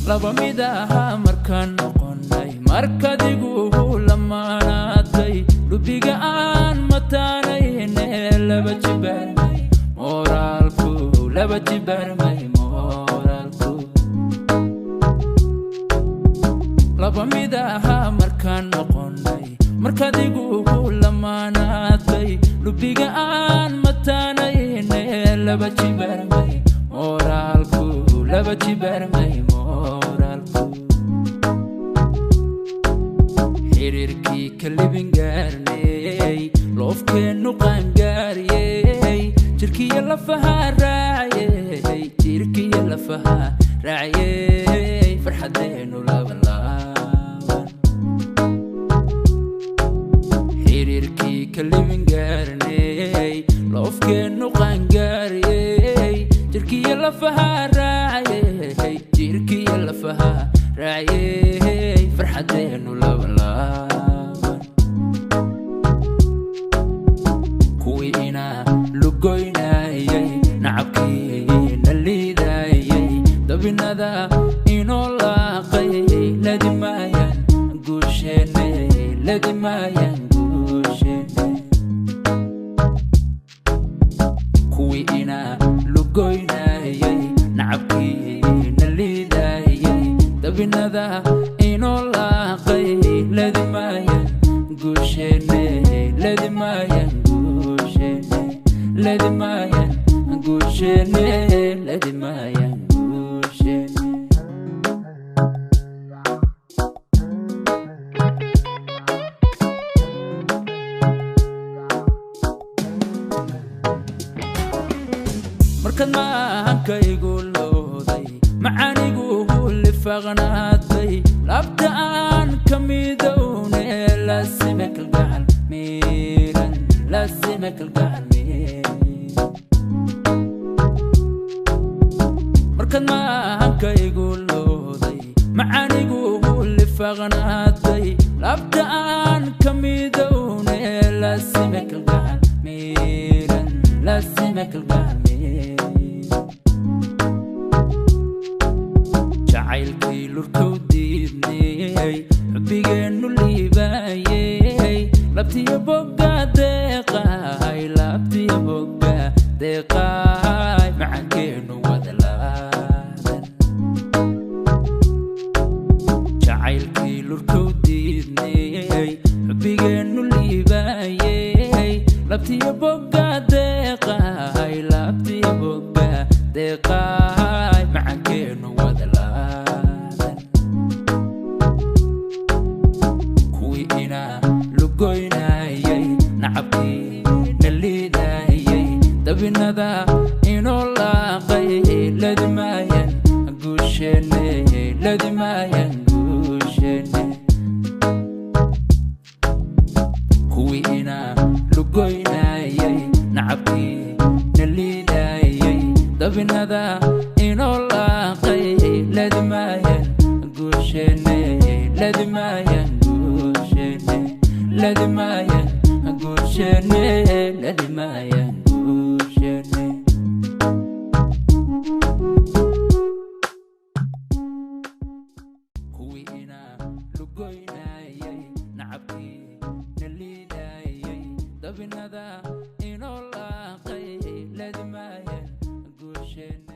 laba mid aha markaan noqonay markadigu lamaanaatay lubiga aan mataanayne laba jibaarmay moraalku laba jibaarmay moraalku laba mid aha markaan noqonay markadigu lamaanaatay lubiga aan mataanayne laba jibaarmay moraalku laba jibaarmay moraalku xiriirkii kalibin gaarnay loofkeenu qaangaariyey jirkiya lafaha raaciyey jirkiya lafaha raaciyey farxadeenu labalaaban xiriirkii kalibin gaarnay loofkeenu qaangaariyey jirkiya lafaha raaciyey jirkiya lafaha raaciyey farxadeenu labalaaban kuwii inaa lugoynayay nacabkiina liidayay dabinada inoo laaqayay ladimaayaan guusheene ladimaayaan guusheene kuwii inaa lugoynayay nacabkiina liidayay dabinada inoo laaqayay ladimaayaan guusheene ladimaayaan guusheene ladimaayaan guusheene ladimaayaan guusheene markaad maahankaygu looday macaanigu lifaqnaatay labta aan ka midowne lasime kalgacal miiran lasime kalgacal miiran markaad maahankaygu looday macaanigu lifaqnaatay labta aan ka midowne lasime kalgacal miiran lasime kalgacal miiran jacaylkii lurkow diidnay xubbigeenu liibaayey labtiya bogga deeqaay labtiya bogga deeqaay macankeenu wadalaadan jacaylkii lurkow diidnay xubbigeenu liibaayey labtiya bogga deeqaay labtiya bogga deeqaay macankeenu wadalaadan kuwii inaa lugoynayay nacabkiina liidayay dabinada inoo laaqayay ladimaayaan guusheene ladimaayaan guusheene kuwii inaa lugoynayay nacabkiina liidayay dabinada inoo laaqayay ladimaayaan guusheene ladimaayaan guusheene ladimaayaan guusheene ladimaayaan guusheene kuwii inaa lugoynayay nacabkiina liidayay dabinada inoo laaqayay ladimaayaan guusheene